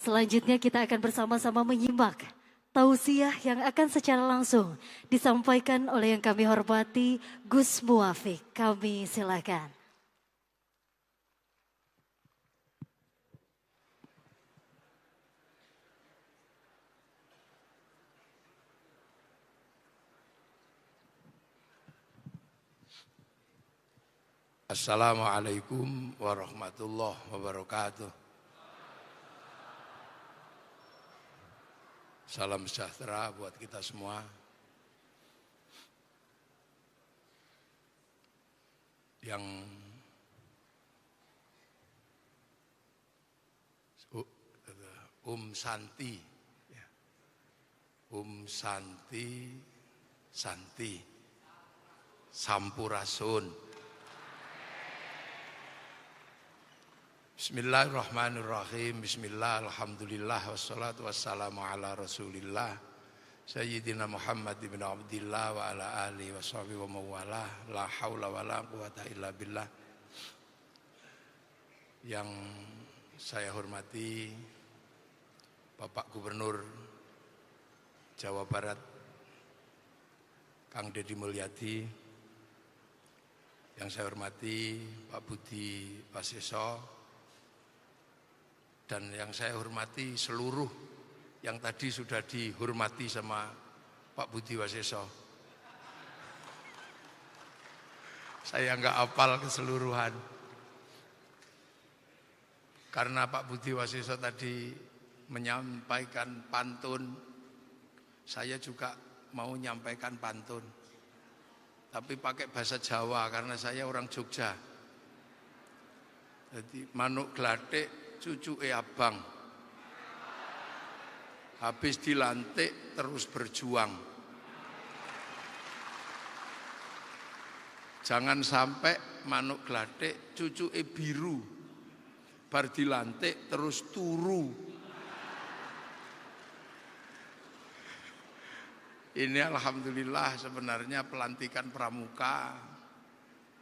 Selanjutnya kita akan bersama-sama menyimak tausiah yang akan secara langsung disampaikan oleh yang kami hormati Gus Muwafiq. Kami silakan. Assalamualaikum warahmatullahi wabarakatuh. Salam sejahtera buat kita semua. Yang Santi, Santi, Sampurasun. Bismillahirrahmanirrahim. Bismillah, alhamdulillah, wassalatu wassalamu ala rasulillah Sayyidina Muhammad ibn Abdillah wa ala alihi wa sahbihi wa mawalah. La hawla wa la quwata illa billah. Yang saya hormati Bapak Gubernur Jawa Barat Kang Deddy Mulyadi, yang saya hormati Pak Budi Waseso, dan yang saya hormati seluruh yang tadi sudah dihormati sama Pak Budi Waseso. Saya nggak hafal keseluruhan. Karena Pak Budi Waseso tadi menyampaikan pantun, saya juga mau menyampaikan pantun. Tapi pakai bahasa Jawa karena saya orang Jogja. Jadi manuk glatik cucuke abang, habis dilantik terus berjuang. Jangan sampai manuk glatik cucuke biru, bar dilantik terus turu. Ini alhamdulillah sebenarnya pelantikan pramuka,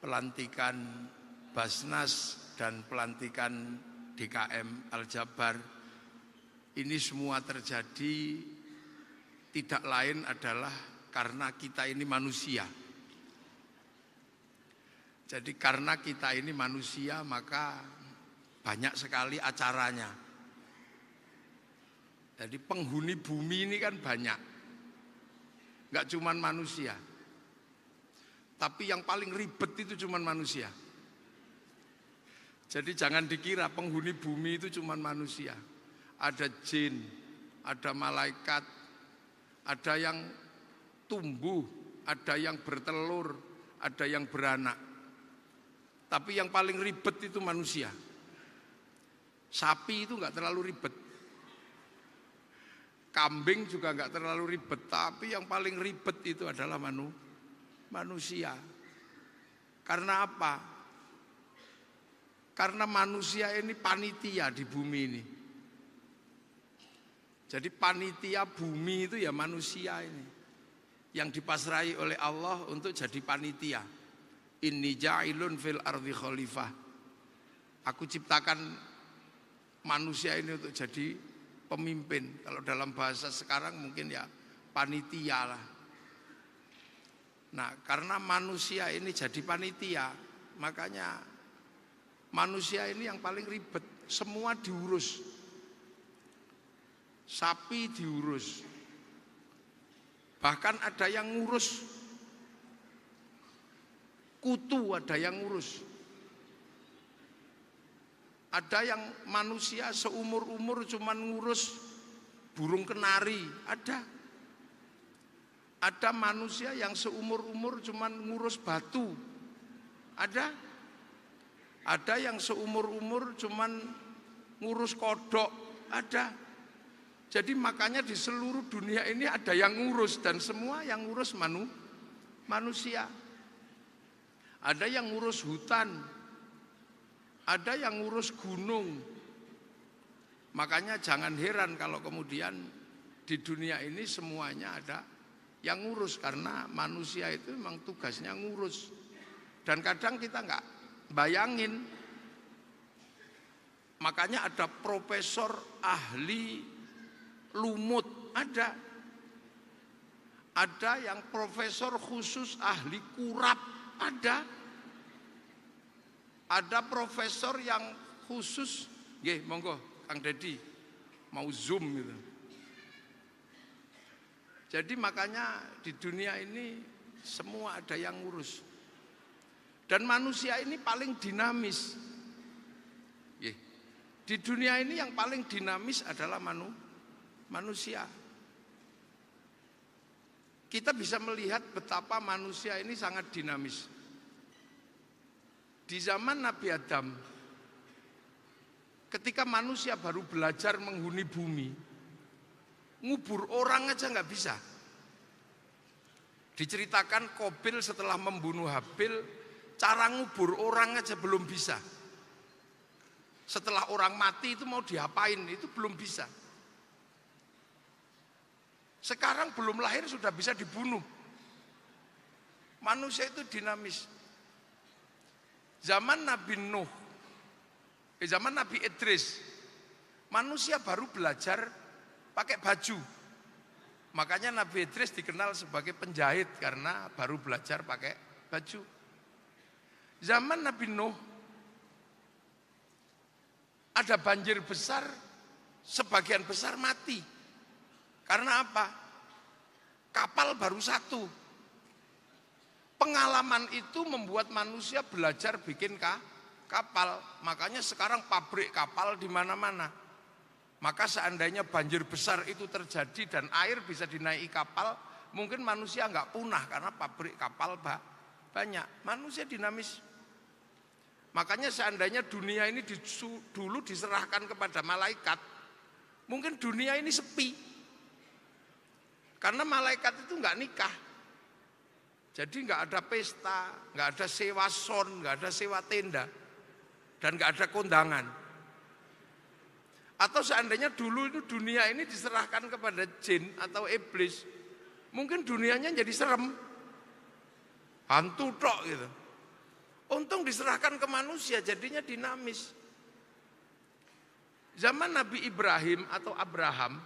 pelantikan Basnas, dan pelantikan DKM Al-Jabar, ini semua terjadi tidak lain adalah karena kita ini manusia. Jadi karena kita ini manusia maka banyak sekali acaranya. Jadi penghuni bumi ini kan banyak, nggak cuman manusia. Tapi yang paling ribet itu cuman manusia. Jadi jangan dikira penghuni bumi itu cuma manusia. Ada jin, ada malaikat, ada yang tumbuh, ada yang bertelur, ada yang beranak. Tapi yang paling ribet itu manusia. Sapi itu nggak terlalu ribet. Kambing juga nggak terlalu ribet. Tapi yang paling ribet itu adalah manusia. Karena apa? Karena manusia ini panitia di bumi ini. Jadi panitia bumi itu ya manusia ini, yang dipasrahi oleh Allah untuk jadi panitia. Inni ja'ilun fil ardi khalifah. Aku ciptakan manusia ini untuk jadi pemimpin. Kalau dalam bahasa sekarang mungkin ya panitia lah. Nah, karena manusia ini jadi panitia, makanya manusia ini yang paling ribet, semua diurus. Sapi diurus. Bahkan ada yang ngurus kutu, ada yang ngurus. Ada yang manusia seumur-umur cuman ngurus burung kenari, ada. Ada manusia yang seumur-umur cuman ngurus batu, ada. Ada yang seumur-umur cuman ngurus kodok, ada. Jadi makanya di seluruh dunia ini ada yang ngurus, dan semua yang ngurus manusia. Ada yang ngurus hutan, ada yang ngurus gunung. Makanya jangan heran kalau kemudian di dunia ini semuanya ada yang ngurus, karena manusia itu memang tugasnya ngurus. Dan kadang kita enggak bayangin Makanya ada profesor ahli lumut, ada yang profesor khusus ahli kurap, ada profesor yang khusus, nggih monggo Kang Dedi mau zoom gitu. Jadi makanya di dunia ini semua ada yang ngurus. Dan manusia ini paling dinamis. Di dunia ini yang paling dinamis adalah manusia. Kita bisa melihat betapa manusia ini sangat dinamis. Di zaman Nabi Adam, ketika manusia baru belajar menghuni bumi, ngubur orang aja nggak bisa. Diceritakan Qabil setelah membunuh Habil, cara ngubur orang aja belum bisa. Setelah orang mati itu mau diapain, itu belum bisa. Sekarang belum lahir sudah bisa dibunuh. Manusia itu dinamis. Zaman Nabi Nuh, zaman Nabi Idris, manusia baru belajar pakai baju. Makanya Nabi Idris dikenal sebagai penjahit karena baru belajar pakai baju. Zaman Nabi Nuh, ada banjir besar, sebagian besar mati. Karena apa? Kapal baru satu. Pengalaman itu membuat manusia belajar bikin kapal. Makanya sekarang pabrik kapal di mana-mana. Maka seandainya banjir besar itu terjadi dan air bisa dinaiki kapal, mungkin manusia nggak punah karena pabrik kapal banyak. Manusia dinamis. Makanya seandainya dunia ini dulu diserahkan kepada malaikat, mungkin dunia ini sepi. Karena malaikat itu nggak nikah. Jadi nggak ada pesta, nggak ada sewa son, nggak ada sewa tenda, dan nggak ada kondangan. Atau seandainya dulu itu dunia ini diserahkan kepada jin atau iblis, mungkin dunianya jadi serem, hantu tok gitu. Untung diserahkan ke manusia, jadinya dinamis. Zaman Nabi Ibrahim atau Abraham,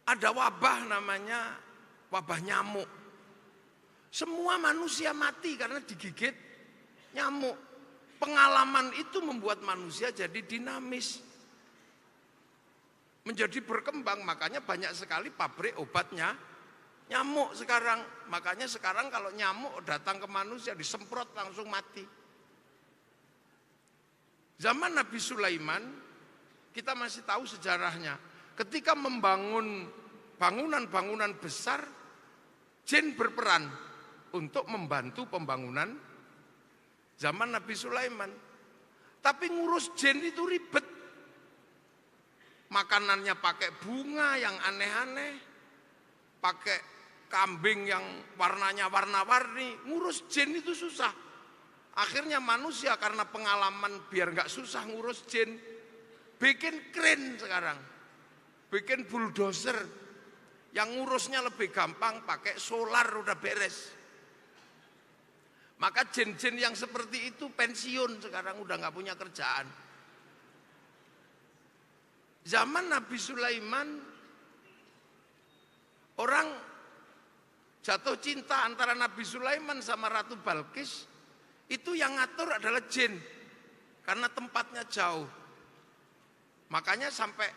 ada wabah namanya wabah nyamuk. Semua manusia mati karena digigit nyamuk. Pengalaman itu membuat manusia jadi dinamis. Menjadi berkembang, makanya banyak sekali pabrik obatnya nyamuk sekarang. Makanya sekarang kalau nyamuk datang ke manusia disemprot langsung mati. Zaman Nabi Sulaiman, kita masih tahu sejarahnya. Ketika membangun bangunan-bangunan besar, jin berperan untuk membantu pembangunan zaman Nabi Sulaiman. Tapi ngurus jin itu ribet. Makanannya pakai bunga yang aneh-aneh, pakai kambing yang warnanya warna-warni, ngurus jin itu susah. Akhirnya manusia karena pengalaman biar nggak susah ngurus jin, bikin keren sekarang, bikin bulldozer yang ngurusnya lebih gampang, pakai solar udah beres. Maka jin-jin yang seperti itu pensiun sekarang, udah nggak punya kerjaan. Zaman Nabi Sulaiman, orang jatuh cinta antara Nabi Sulaiman sama Ratu Balkis, itu yang ngatur adalah jin, karena tempatnya jauh. Makanya sampai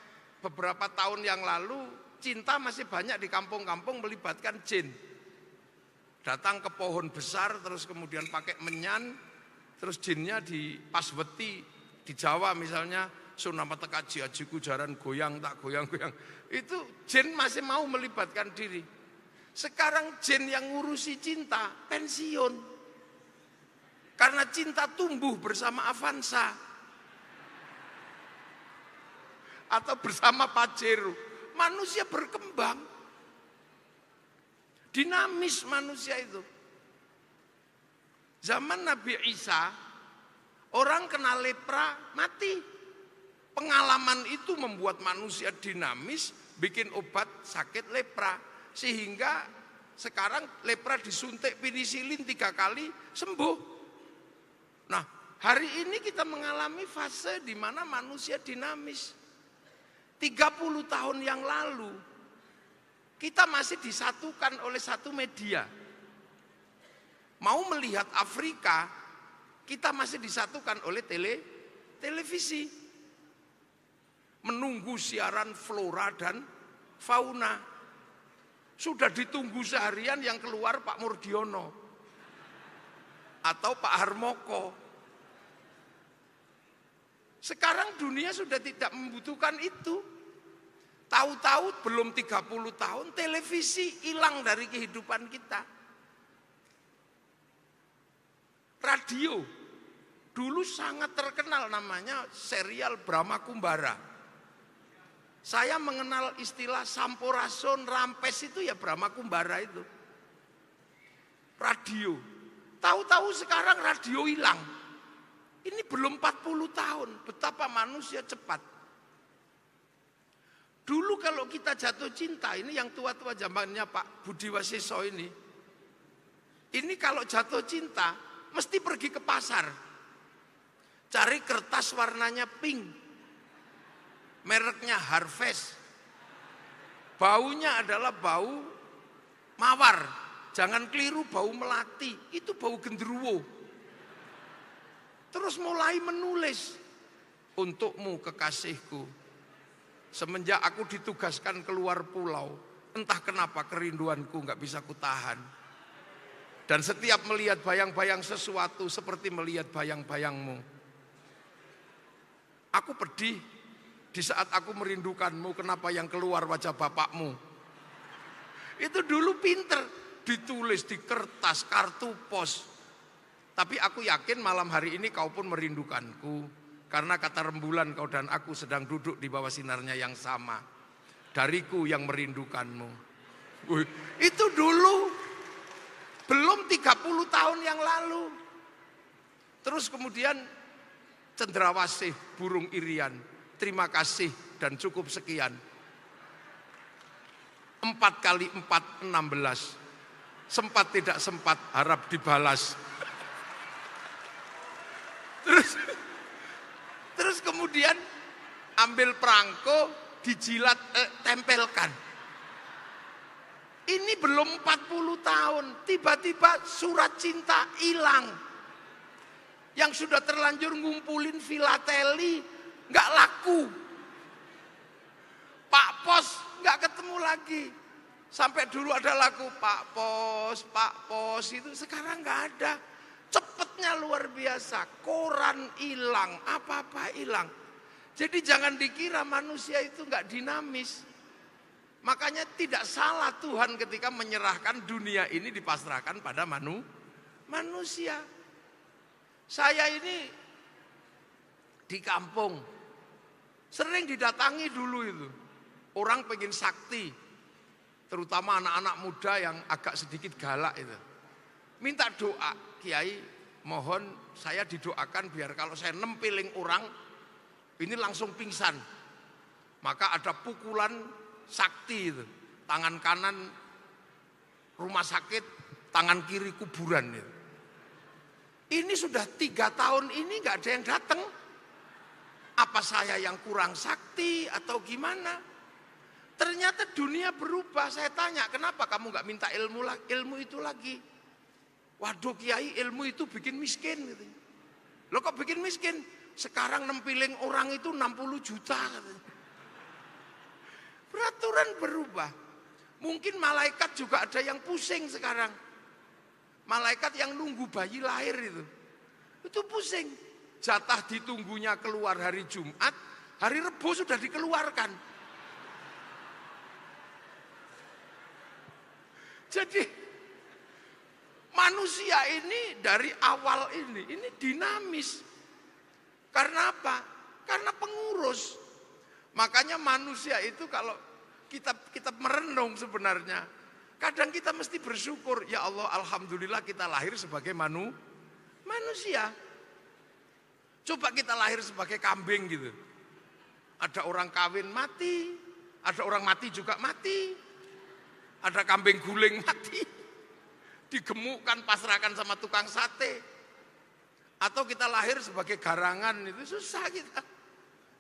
beberapa tahun yang lalu, cinta masih banyak di kampung-kampung melibatkan jin. Datang ke pohon besar, terus kemudian pakai menyan, terus jinnya di pasweti, di Jawa misalnya, sunama tekaji ajiku jaran goyang tak goyang-goyang. Itu jin masih mau melibatkan diri. Sekarang jin yang ngurusi cinta pensiun. Karena cinta tumbuh bersama Avanza. Atau bersama Pajero. Manusia berkembang. Dinamis manusia itu. Zaman Nabi Isa, orang kena lepra mati. Pengalaman itu membuat manusia dinamis, bikin obat sakit lepra. Sehingga sekarang lepra disuntik penisilin 3 kali sembuh. Nah, Hari ini kita mengalami fase di mana manusia dinamis. 30 tahun yang lalu, kita masih disatukan oleh satu media. Mau melihat Afrika, kita masih disatukan oleh televisi. Menunggu siaran flora dan fauna. Sudah ditunggu seharian yang keluar Pak Murdiono atau Pak Harmoko. Sekarang dunia sudah tidak membutuhkan itu. Tahu-tahu belum 30 tahun televisi hilang dari kehidupan kita. Radio, dulu sangat terkenal namanya serial Brahma Kumbara. Saya mengenal istilah Sampurasun, Rampes itu ya Brahma Kumbara itu. Radio, tahu-tahu sekarang radio hilang. Ini belum 40 tahun, betapa manusia cepat. Dulu kalau kita jatuh cinta, ini yang tua-tua zamannya Pak Budi Wasiso ini kalau jatuh cinta, mesti pergi ke pasar. Cari kertas warnanya pink. Mereknya Harvest. Baunya adalah bau mawar. Jangan keliru bau melati. Itu bau genderuwo. Terus mulai menulis. Untukmu kekasihku. Semenjak aku ditugaskan keluar pulau. Entah kenapa kerinduanku gak bisa kutahan. Dan setiap melihat bayang-bayang sesuatu seperti melihat bayang-bayangmu. Aku pedih di saat aku merindukanmu, kenapa yang keluar wajah bapakmu. Itu dulu pinter, ditulis di kertas, kartu pos. Tapi aku yakin malam hari ini kau pun merindukanku. Karena kata rembulan kau dan aku sedang duduk di bawah sinarnya yang sama. Dariku yang merindukanmu. Itu dulu. Belum 30 tahun yang lalu. Terus kemudian cendrawasih burung irian. Terima kasih dan cukup sekian. 4 kali 4, 16. Sempat tidak sempat harap dibalas. Terus kemudian ambil perangko, dijilat, tempelkan. Ini belum 40 tahun, tiba-tiba surat cinta hilang. Yang sudah terlanjur ngumpulin filateli, nggak laku. Pak Pos nggak ketemu lagi. Sampai dulu ada lagu Pak Pos itu sekarang nggak ada. Cepetnya luar biasa, koran hilang, apa-apa hilang. Jadi jangan dikira manusia itu nggak dinamis. Makanya tidak salah Tuhan ketika menyerahkan dunia ini dipasrahkan pada manusia. Saya ini di kampung sering didatangi dulu itu. Orang pengen sakti, terutama anak-anak muda yang agak sedikit galak itu. Minta doa. Kiai, mohon saya didoakan biar kalau saya nempiling orang, ini langsung pingsan. Maka ada pukulan sakti itu. Tangan kanan rumah sakit, tangan kiri kuburan itu. Ini sudah 3 tahun ini nggak ada yang datang. Apa saya yang kurang sakti atau gimana? Ternyata dunia berubah. Saya tanya, kenapa kamu nggak minta ilmu itu lagi? Waduh Kiai, ilmu itu bikin miskin. Loh kok bikin miskin? Sekarang nempiling orang itu 60 juta. Peraturan berubah. Mungkin malaikat juga ada yang pusing sekarang. Malaikat yang nunggu bayi lahir itu pusing. Jatah ditunggunya keluar hari Jumat, hari Rebo sudah dikeluarkan. Jadi manusia ini dari awal ini dinamis. Karena apa? Karena pengurus. Makanya manusia itu kalau kita merenung sebenarnya, kadang kita mesti bersyukur, ya Allah alhamdulillah kita lahir sebagai manusia. Coba kita lahir sebagai kambing gitu. Ada orang kawin mati, ada orang mati juga mati. Ada kambing guling mati. Digemukkan, pasrahkan sama tukang sate. Atau kita lahir sebagai garangan, itu susah kita.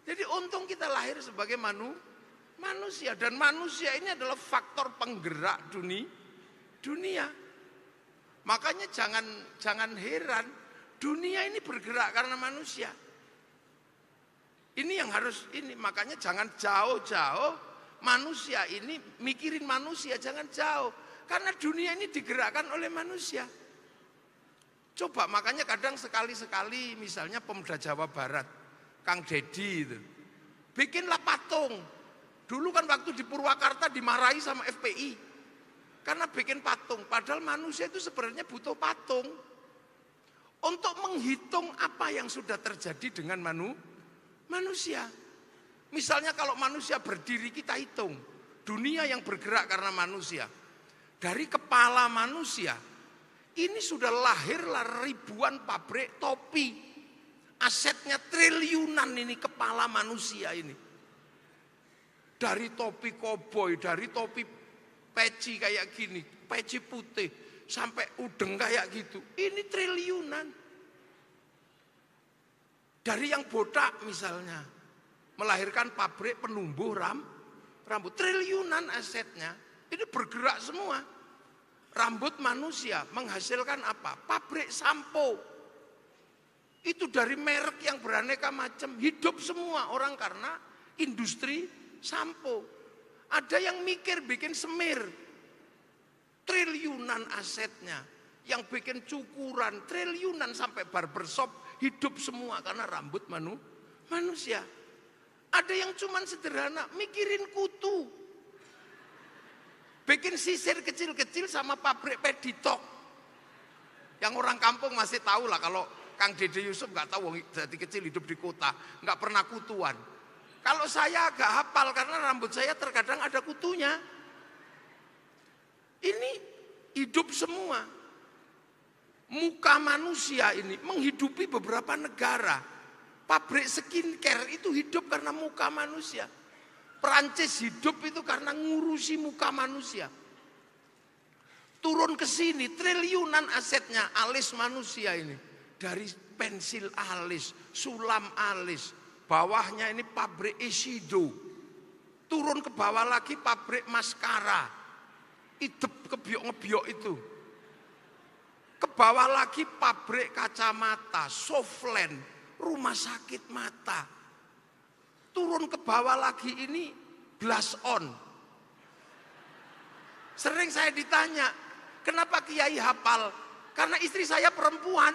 Jadi untung kita lahir sebagai manusia. Dan manusia ini adalah faktor penggerak dunia. Makanya jangan heran, dunia ini bergerak karena manusia. Ini yang harus makanya jangan jauh-jauh manusia ini, mikirin manusia, jangan jauh. Karena dunia ini digerakkan oleh manusia. Coba makanya kadang sekali-sekali misalnya Pemuda Jawa Barat, Kang Dedi itu, bikinlah patung. Dulu kan waktu di Purwakarta dimarahi sama FPI. Karena bikin patung, padahal manusia itu sebenarnya butuh patung. Untuk menghitung apa yang sudah terjadi dengan manusia. Misalnya kalau manusia berdiri kita hitung. Dunia yang bergerak karena manusia. Dari kepala manusia, ini sudah lahirlah ribuan pabrik topi. Asetnya triliunan ini kepala manusia ini. Dari topi koboi, dari topi peci kayak gini, peci putih, sampai udeng kayak gitu. Ini triliunan. Dari yang botak misalnya, melahirkan pabrik penumbuh rambut. Triliunan asetnya, ini bergerak semua. Rambut manusia menghasilkan apa? Pabrik sampo. Itu dari merek yang beraneka macam. Hidup semua orang karena industri sampo. Ada yang mikir bikin semir. Triliunan asetnya. Yang bikin cukuran triliunan sampai barbershop. Hidup semua karena rambut manusia. Ada yang cuman sederhana mikirin kutu. Bikin sisir kecil-kecil sama pabrik peditok. Yang orang kampung masih tahu lah, kalau Kang Dede Yusuf nggak tahu, dari kecil hidup di kota, nggak pernah kutuan. Kalau saya agak hafal karena rambut saya terkadang ada kutunya. Ini hidup semua. Muka manusia ini menghidupi beberapa negara. Pabrik skincare itu hidup karena muka manusia. Perancis hidup itu karena ngurusi muka manusia. Turun ke sini triliunan asetnya alis manusia ini. Dari pensil alis, sulam alis, bawahnya ini pabrik Ishido. Turun ke bawah lagi pabrik maskara. Idep kebiok-ngebiok itu. Ke bawah lagi pabrik kacamata, Softland, rumah sakit mata. Turun ke bawah lagi ini blush on. Sering saya ditanya, kenapa Kiai hafal? Karena istri saya perempuan.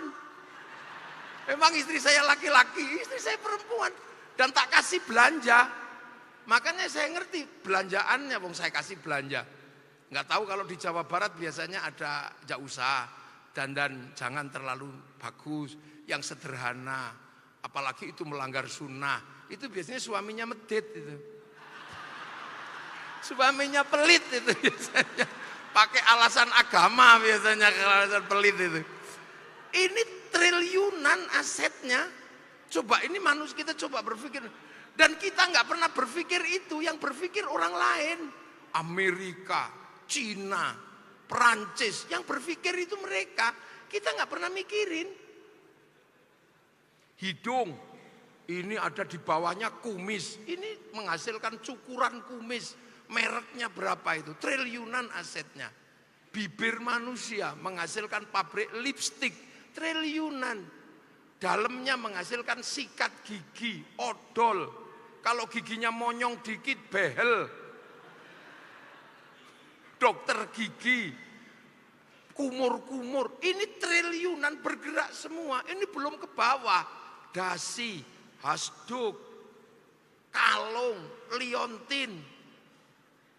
Memang istri saya laki-laki, istri saya perempuan. Dan tak kasih belanja. Makanya saya ngerti belanjaannya, wong saya kasih belanja. Nggak tahu kalau di Jawa Barat biasanya ada jak usah. Dan jangan terlalu bagus, yang sederhana. Apalagi itu melanggar sunnah. Itu biasanya suaminya medit itu. Suaminya pelit itu biasanya. Pakai alasan agama biasanya, alasan pelit itu. Ini triliunan asetnya. Coba ini manusia, kita coba berpikir. Dan kita nggak pernah berpikir itu, yang berpikir orang lain. Amerika, Cina, Perancis, yang berpikir itu mereka. Kita nggak pernah mikirin. Hidung, ini ada di bawahnya kumis. Ini menghasilkan cukuran kumis. Mereknya berapa itu? Triliunan asetnya. Bibir manusia menghasilkan pabrik lipstik. Triliunan. Dalamnya menghasilkan sikat gigi, odol. Kalau giginya monyong dikit, behel. Dokter gigi, kumur-kumur. Ini triliunan bergerak semua. Ini belum ke bawah. Dasi, hasduk, kalung, liontin.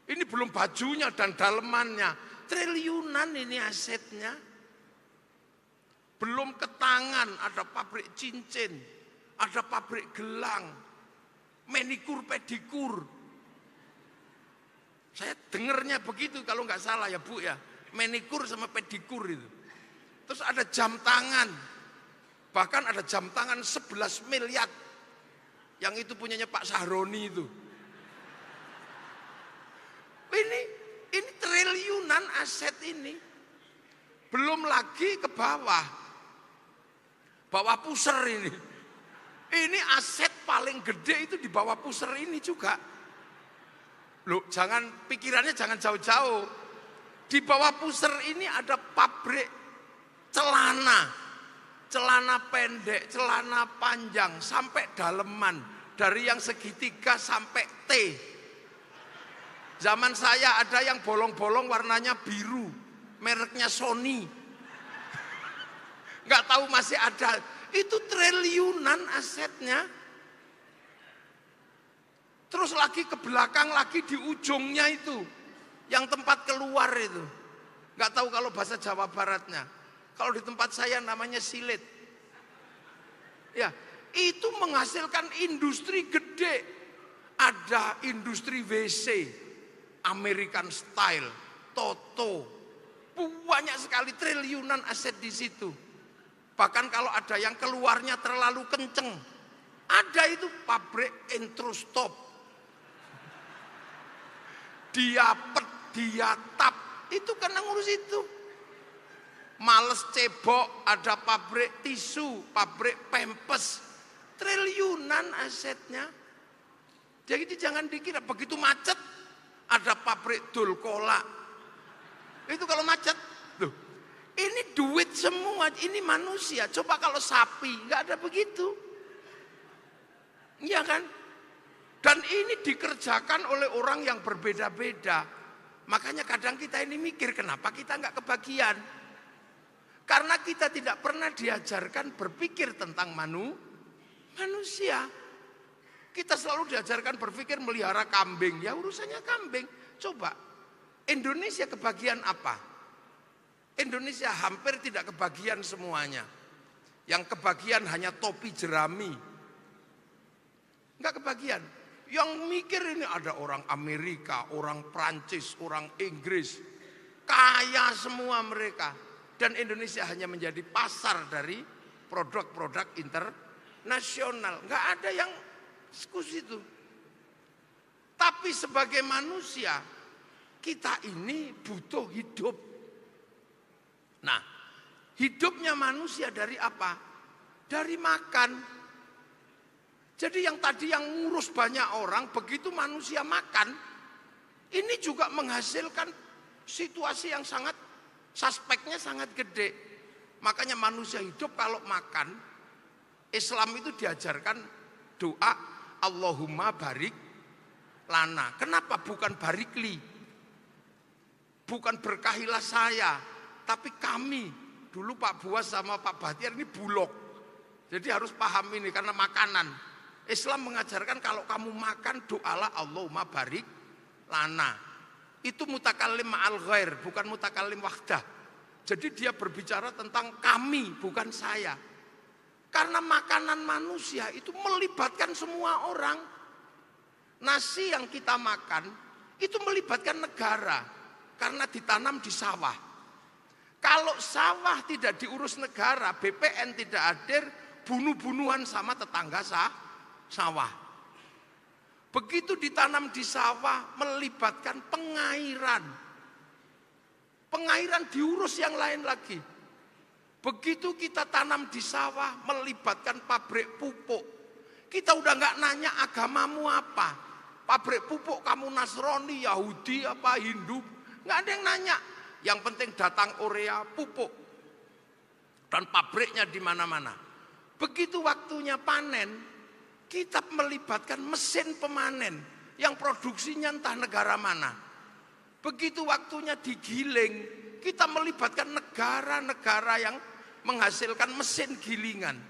Ini belum bajunya dan dalemannya. Triliunan ini asetnya. Belum ke tangan, ada pabrik cincin, ada pabrik gelang, manikur pedikur. Saya dengarnya begitu kalau nggak salah ya Bu ya. Manikur sama pedikur itu. Terus ada jam tangan. Bahkan ada jam tangan 11 miliar. Yang itu punyanya Pak Sahroni itu. Ini triliunan aset ini. Belum lagi ke bawah. Bawah pusar ini. Ini aset paling gede itu di bawah pusar ini juga. Loh, pikirannya jangan jauh-jauh. Di bawah pusar ini ada pabrik celana. Celana pendek, celana panjang, sampai daleman. Dari yang segitiga sampai T. Zaman saya ada yang bolong-bolong warnanya biru. Mereknya Sony. Nggak tahu masih ada. Itu triliunan asetnya. Terus lagi ke belakang, lagi di ujungnya itu. Yang tempat keluar itu. Nggak tahu kalau bahasa Jawa Baratnya. Kalau di tempat saya namanya silet. Ya, itu menghasilkan industri gede. Ada industri WC, American Style, Toto. Banyak sekali triliunan aset di situ. Bahkan kalau ada yang keluarnya terlalu kenceng, ada itu pabrik Introstop. Diapet, diatap, itu karena ngurus itu. Males cebok, ada pabrik tisu, pabrik pempes, triliunan asetnya. Jadi jangan dikira begitu macet ada pabrik dol cola. Itu kalau macet, loh, ini duit semua, ini manusia. Coba kalau sapi, nggak ada begitu, iya kan? Dan ini dikerjakan oleh orang yang berbeda-beda. Makanya kadang kita ini mikir kenapa kita nggak kebagian. Karena kita tidak pernah diajarkan berpikir tentang manusia. Kita selalu diajarkan berpikir melihara kambing. Ya urusannya kambing. Coba, Indonesia kebagian apa? Indonesia hampir tidak kebagian semuanya. Yang kebagian hanya topi jerami. Enggak kebagian. Yang mikir ini ada orang Amerika, orang Prancis, orang Inggris. Kaya semua mereka. Dan Indonesia hanya menjadi pasar dari produk-produk internasional. Nggak ada yang diskusi itu. Tapi sebagai manusia, kita ini butuh hidup. Nah, hidupnya manusia dari apa? Dari makan. Jadi yang tadi yang ngurus banyak orang, begitu manusia makan, ini juga menghasilkan situasi yang sangat suspeknya sangat gede. Makanya manusia hidup kalau makan, Islam itu diajarkan doa Allahumma barik lana. Kenapa bukan barikli? Bukan berkahilah saya, tapi kami. Dulu Pak Buas sama Pak Bahtiar ini bulog. Jadi harus paham ini karena makanan. Islam mengajarkan kalau kamu makan doalah Allahumma barik lana. Itu mutakallim ma'al ghair, bukan mutakallim wahdah. Jadi dia berbicara tentang kami, bukan saya. Karena makanan manusia itu melibatkan semua orang. Nasi yang kita makan itu melibatkan negara karena ditanam di sawah. Kalau sawah tidak diurus negara, BPN tidak hadir, bunuh-bunuhan sama tetangga sawah. Begitu ditanam di sawah melibatkan pengairan. Pengairan diurus yang lain lagi. Begitu kita tanam di sawah melibatkan pabrik pupuk. Kita udah nggak nanya agamamu apa. Pabrik pupuk kamu Nasrani, Yahudi apa Hindu, nggak ada yang nanya. Yang penting datang urea pupuk. Dan pabriknya di mana-mana. Begitu waktunya panen, kita melibatkan mesin pemanen yang produksinya entah negara mana. Begitu waktunya digiling, kita melibatkan negara-negara yang menghasilkan mesin gilingan.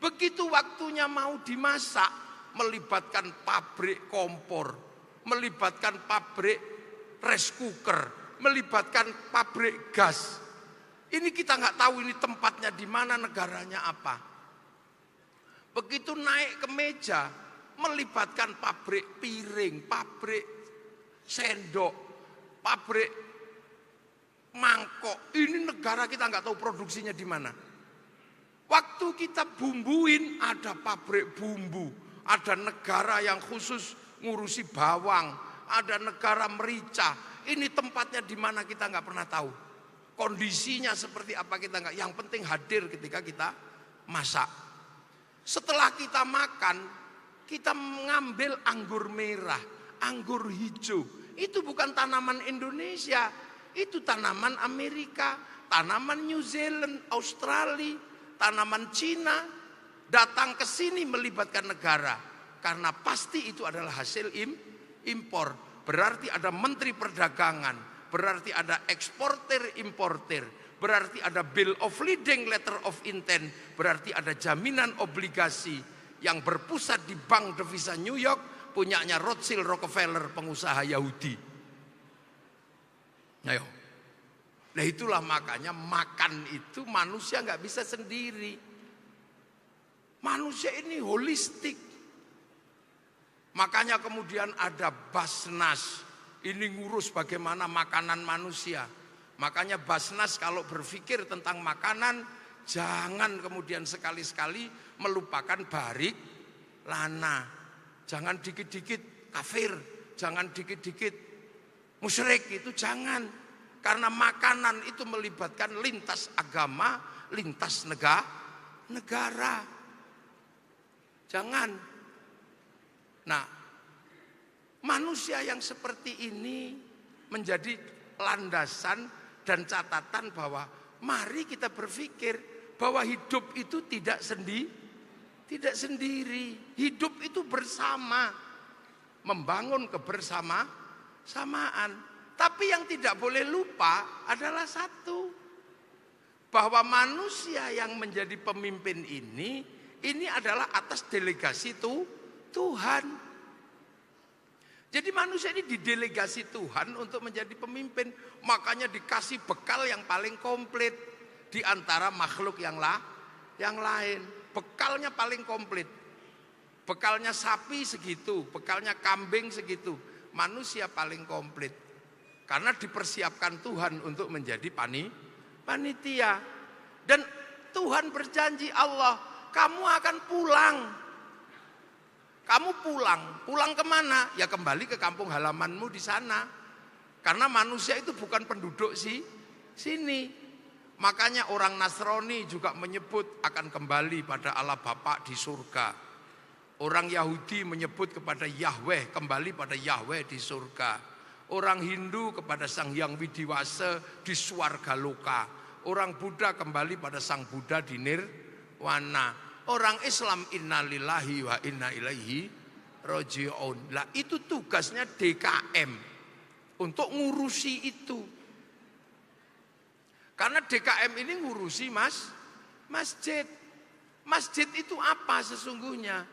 Begitu waktunya mau dimasak, melibatkan pabrik kompor, melibatkan pabrik rice cooker, melibatkan pabrik gas. Ini kita nggak tahu ini tempatnya di mana, negaranya apa. Begitu naik ke meja, melibatkan pabrik piring, pabrik sendok, pabrik mangkok. Ini negara kita nggak tahu produksinya di mana. Waktu kita bumbuin ada pabrik bumbu, ada negara yang khusus ngurusi bawang, ada negara merica. Ini tempatnya di mana kita nggak pernah tahu. Kondisinya seperti apa kita nggak. Yang penting hadir ketika kita masak. Setelah kita makan, kita mengambil anggur merah, anggur hijau. Itu bukan tanaman Indonesia, itu tanaman Amerika, tanaman New Zealand, Australia, tanaman Cina. Datang ke sini melibatkan negara, karena pasti itu adalah hasil impor. Berarti ada menteri perdagangan, berarti ada eksportir importir, berarti ada bill of lading, letter of intent, berarti ada jaminan obligasi yang berpusat di bank devisa New York, punyanya Rothschild Rockefeller, pengusaha Yahudi. Ayo. Nah itulah makanya makan itu manusia nggak bisa sendiri. Manusia ini holistik. Makanya kemudian ada Basnas, ini ngurus bagaimana makanan manusia. Makanya Basnas kalau berpikir tentang makanan, jangan kemudian sekali-sekali melupakan barik lana. Jangan dikit-dikit kafir, jangan dikit-dikit musyrik, itu jangan. Karena makanan itu melibatkan lintas agama, lintas negara. Jangan. Nah, manusia yang seperti ini menjadi landasan dan catatan bahwa mari kita berpikir bahwa hidup itu tidak sendiri. Hidup itu bersama, membangun kebersamaan. Tapi yang tidak boleh lupa adalah satu, bahwa manusia yang menjadi pemimpin ini adalah atas delegasi Tuhan. Jadi manusia ini didelegasi Tuhan untuk menjadi pemimpin. Makanya dikasih bekal yang paling komplit di antara makhluk yang lain. Bekalnya paling komplit. Bekalnya sapi segitu, bekalnya kambing segitu. Manusia paling komplit. Karena dipersiapkan Tuhan untuk menjadi panitia. Dan Tuhan berjanji, Allah, kamu akan pulang. Kamu pulang kemana? Ya kembali ke kampung halamanmu di sana. Karena manusia itu bukan penduduk sini. Makanya orang Nasrani juga menyebut akan kembali pada Allah Bapa di surga. Orang Yahudi menyebut kepada Yahweh, kembali pada Yahweh di surga. Orang Hindu kepada Sang Hyang Widiwasa di Swarga Loka. Orang Buddha kembali pada Sang Buddha di Nirwana. Orang Islam innalillahi wa inna ilaihi raji'un. Lah itu tugasnya DKM untuk ngurusi itu. Karena DKM ini ngurusi masjid. Masjid itu apa sesungguhnya?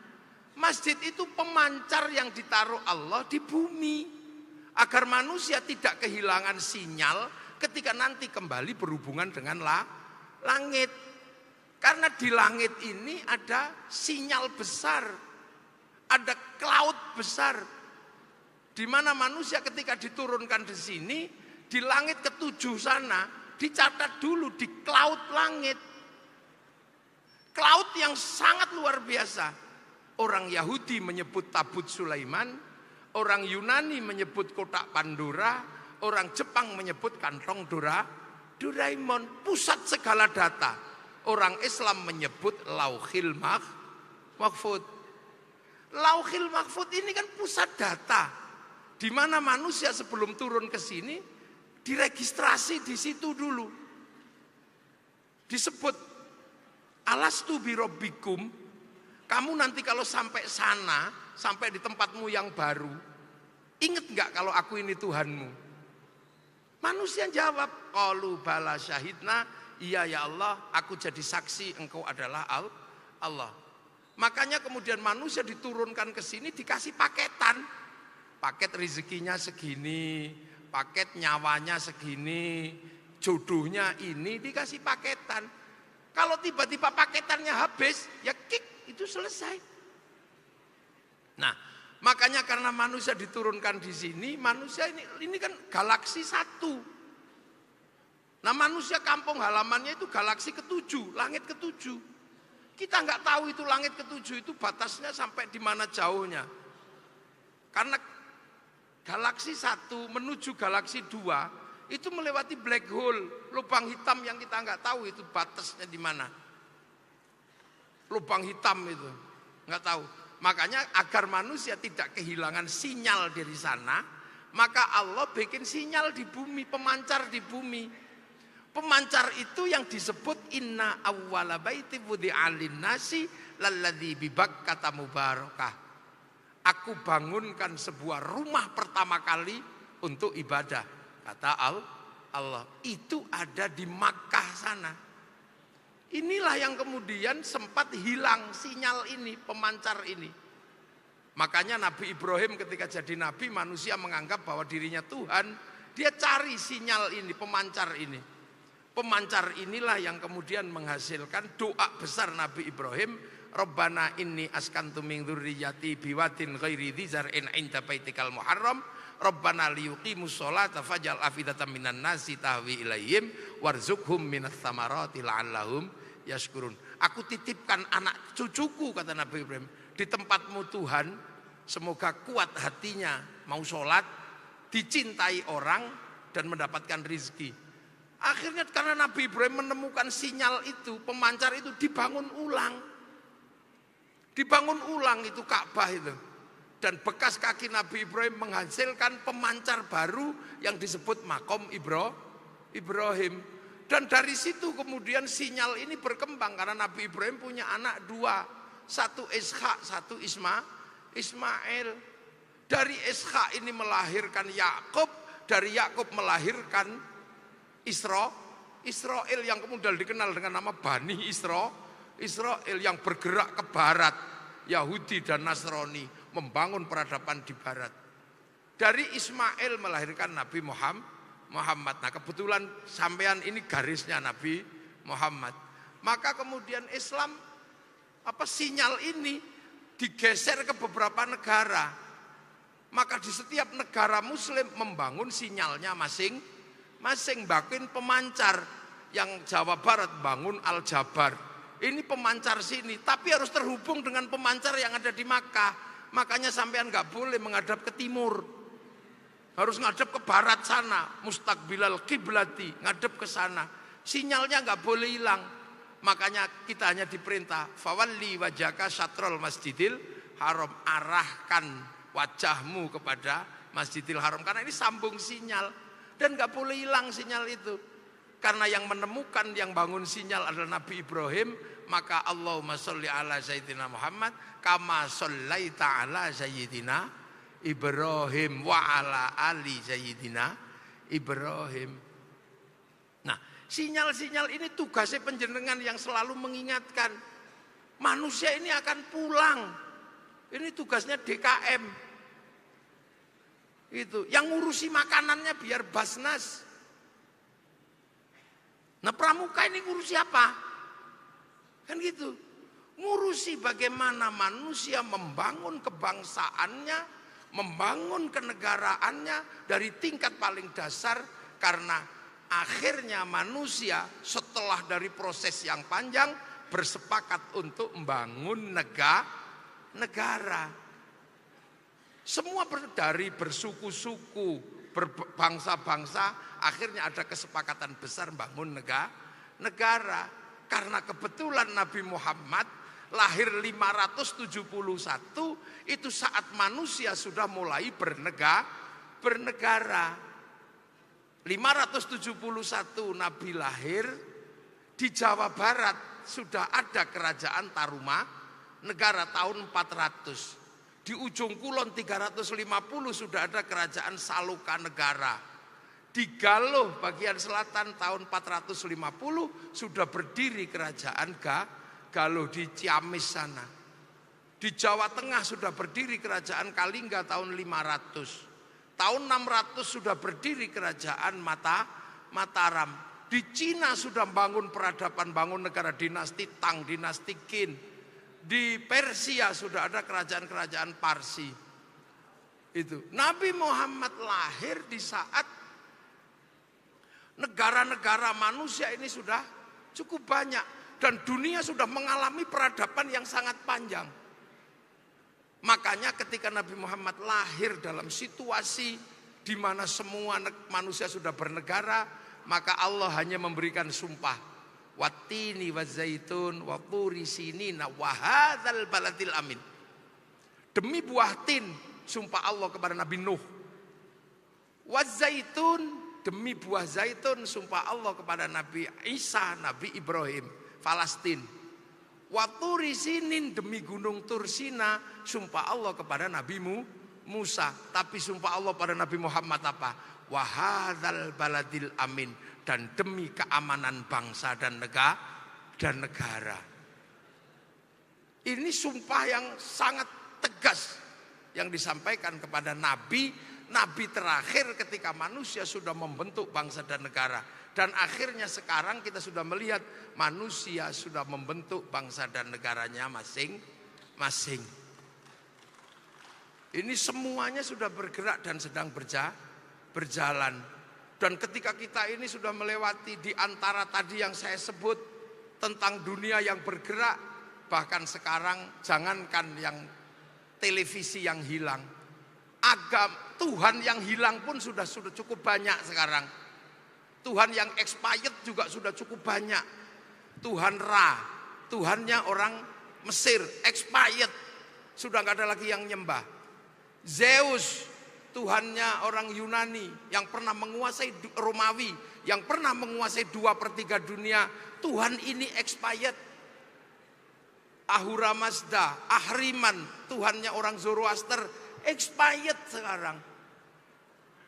Masjid itu pemancar yang ditaruh Allah di bumi. Agar manusia tidak kehilangan sinyal ketika nanti kembali berhubungan dengan langit. Karena di langit ini ada sinyal besar, ada cloud besar, di mana manusia ketika diturunkan di sini, di langit ketujuh sana, dicatat dulu di cloud langit. Cloud yang sangat luar biasa. Orang Yahudi menyebut tabut Sulaiman, orang Yunani menyebut kotak Pandora, orang Jepang menyebut kantong Doraemon, pusat segala data. Orang Islam menyebut Lauhil Mahfud. Lauhil Mahfud ini kan pusat data, di mana manusia sebelum turun ke sini diregistrasi di situ dulu. Disebut alastu birobbikum. Kamu nanti kalau sampai sana, sampai di tempatmu yang baru, ingat nggak kalau aku ini Tuhanmu? Manusia jawab, qalu bala syahidna. Iya ya Allah, aku jadi saksi engkau adalah Allah. Makanya kemudian manusia diturunkan ke sini dikasih paketan. Paket rezekinya segini, paket nyawanya segini, jodohnya ini dikasih paketan. Kalau tiba-tiba paketannya habis, ya kick, itu selesai. Nah, makanya karena manusia diturunkan di sini, manusia ini kan galaksi satu. Nah manusia kampung halamannya itu galaksi ketujuh, langit ketujuh. Kita nggak tahu itu langit ketujuh itu batasnya sampai di mana jauhnya. Karena galaksi satu menuju galaksi dua itu melewati black hole, lubang hitam yang kita nggak tahu itu batasnya di mana. lubang hitam itu, nggak tahu. Makanya agar manusia tidak kehilangan sinyal dari sana, maka Allah bikin sinyal di bumi, pemancar di bumi. Pemancar itu yang disebut inna awwala baiti wudi'a lin-nasi lalladzi bi Bakkah mubarakah. Aku bangunkan sebuah rumah pertama kali untuk ibadah, kata Allah. Itu ada di Makkah sana. Inilah yang kemudian sempat hilang sinyal ini, pemancar ini. Makanya Nabi Ibrahim ketika jadi nabi, manusia menganggap bahwa dirinya Tuhan. Dia cari sinyal ini, pemancar ini. Pemancar inilah yang kemudian menghasilkan doa besar Nabi Ibrahim. Rabbana inni askantu min dzurriyyati biwadin ghairi dzi zar'in 'inda baitikal muharram. Rabbana liyuqimus sholata faj'al afidatan minan nasi tahwi ilaihim warzuqhum minas tsamarati la'allahum yashkurun. Aku titipkan anak cucuku, kata Nabi Ibrahim, di tempatmu Tuhan, semoga kuat hatinya, mau sholat, dicintai orang dan mendapatkan rizki. Akhirnya karena Nabi Ibrahim menemukan sinyal itu, pemancar itu dibangun ulang. Dibangun ulang itu Ka'bah itu. Dan bekas kaki Nabi Ibrahim menghasilkan pemancar baru yang disebut Maqam Ibrahim. Dan dari situ kemudian sinyal ini berkembang karena Nabi Ibrahim punya anak dua, satu Ishak, satu Ismail. Dari Ishak ini melahirkan Yakub, dari Yakub melahirkan Israel yang kemudian dikenal dengan nama Bani Israel yang bergerak ke barat, Yahudi dan Nasrani, membangun peradaban di barat. Dari Ismail melahirkan Nabi Muhammad. Nah, kebetulan sampean ini garisnya Nabi Muhammad. Maka kemudian Islam sinyal ini digeser ke beberapa negara. Maka di setiap negara muslim membangun sinyalnya masing-masing, bikin pemancar. Yang Jawa Barat bangun Al-Jabar. Ini pemancar sini, tapi harus terhubung dengan pemancar yang ada di Makkah. Makanya sampean nggak boleh menghadap ke timur, harus ngadep ke barat sana, mustaqbilal kiblati, ngadep ke sana. Sinyalnya nggak boleh hilang. Makanya kita hanya diperintah, fawalli wajhaka syatrul masjidil haram, arahkan wajahmu kepada Masjidil Haram, karena ini sambung sinyal dan nggak boleh hilang sinyal itu. Karena yang menemukan, yang bangun sinyal adalah Nabi Ibrahim, maka Allahumma sholli ala sayyidina Muhammad kama shollaita ala sayyidina Ibrahim wa ala ali sayyidina Ibrahim. Nah, sinyal-sinyal ini tugasnya panjenengan yang selalu mengingatkan manusia ini akan pulang. Ini tugasnya DKM. Itu yang ngurusi makanannya biar Basnas. Nah, pramuka ini ngurusi apa? Kan gitu. Ngurusi bagaimana manusia membangun kebangsaannya, membangun kenegaraannya dari tingkat paling dasar, karena akhirnya manusia setelah dari proses yang panjang bersepakat untuk membangun negara. Semua dari bersuku-suku, berbangsa-bangsa, akhirnya ada kesepakatan besar bangun negara. Karena kebetulan Nabi Muhammad lahir 571, itu saat manusia sudah mulai bernegara. 571 Nabi lahir, di Jawa Barat sudah ada kerajaan Tarumanegara tahun 400. Di ujung kulon 350 sudah ada kerajaan Salokanegara. Di Galuh bagian selatan tahun 450 sudah berdiri kerajaan Galuh di Ciamis sana. Di Jawa Tengah sudah berdiri kerajaan Kalingga tahun 500. Tahun 600 sudah berdiri kerajaan Mataram. Di Cina sudah bangun peradaban, bangun negara dinasti Tang, dinasti Qin. Di Persia sudah ada kerajaan-kerajaan Parsi. Itu Nabi Muhammad lahir di saat negara-negara manusia ini sudah cukup banyak dan dunia sudah mengalami peradaban yang sangat panjang. Makanya ketika Nabi Muhammad lahir dalam situasi di mana semua manusia sudah bernegara, maka Allah hanya memberikan sumpah, wattini wazaitun wa turi sinina wa hadzal baladil amin. Demi buah tin, sumpah Allah kepada Nabi Nuh. Wazaitun, demi buah zaitun, sumpah Allah kepada Nabi Isa, Nabi Ibrahim, Palestina. Wa turi sinin, demi gunung Tursina, sumpah Allah kepada Nabi Musa. Tapi sumpah Allah pada Nabi Muhammad apa? Wa hadzal baladil amin, dan demi keamanan bangsa dan negara. Ini sumpah yang sangat tegas yang disampaikan kepada nabi terakhir ketika manusia sudah membentuk bangsa dan negara. Dan akhirnya sekarang kita sudah melihat manusia sudah membentuk bangsa dan negaranya masing-masing. Ini semuanya sudah bergerak dan sedang berjalan. Dan ketika kita ini sudah melewati di antara tadi yang saya sebut tentang dunia yang bergerak, bahkan sekarang jangankan yang televisi yang hilang, Tuhan yang hilang pun sudah cukup banyak sekarang. Tuhan yang expired juga sudah cukup banyak. Tuhan Ra, Tuhannya orang Mesir, expired, sudah nggak ada lagi yang nyembah. Zeus, Tuhannya orang Yunani yang pernah menguasai Romawi, yang pernah menguasai 2/3 dunia. Tuhan ini expired. Ahura Mazda, Ahriman, Tuhannya orang Zoroaster, expired sekarang.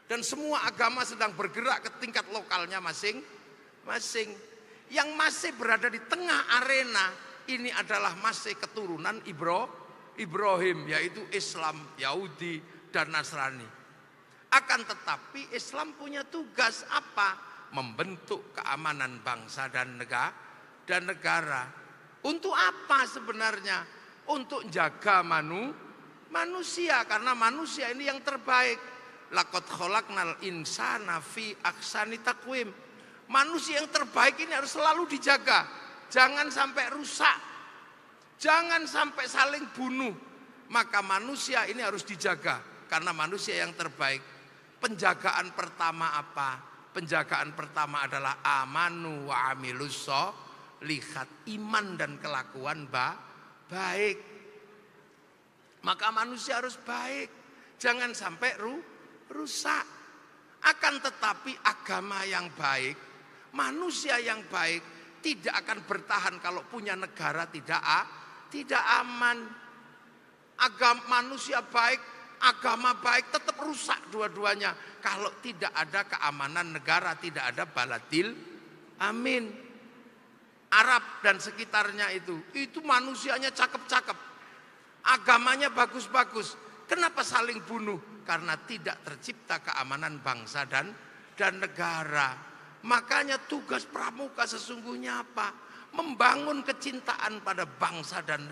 Dan semua agama sedang bergerak ke tingkat lokalnya masing-masing. Yang masih berada di tengah arena ini adalah masih keturunan Ibrahim, yaitu Islam, Yahudi, dan Nasrani. Akan tetapi Islam punya tugas apa? Membentuk keamanan bangsa dan negara. Untuk apa sebenarnya? Untuk jaga manusia, karena manusia ini yang terbaik. Laqad khalaqnal insana fi ahsani taqwim. Manusia yang terbaik ini harus selalu dijaga. Jangan sampai rusak. Jangan sampai saling bunuh. Maka manusia ini harus dijaga karena manusia yang terbaik. Penjagaan pertama apa? Penjagaan pertama adalah amanu wa amilus lihat iman dan kelakuan baik. Maka manusia harus baik, jangan sampai rusak. Akan tetapi agama yang baik, manusia yang baik tidak akan bertahan kalau punya negara tidak aman. Manusia baik, agama baik tetap rusak dua-duanya kalau tidak ada keamanan negara, tidak ada baladil amin. Arab dan sekitarnya itu manusianya cakep-cakep, agamanya bagus-bagus. Kenapa saling bunuh? Karena tidak tercipta keamanan bangsa dan negara. Makanya tugas pramuka sesungguhnya apa? Membangun kecintaan pada bangsa dan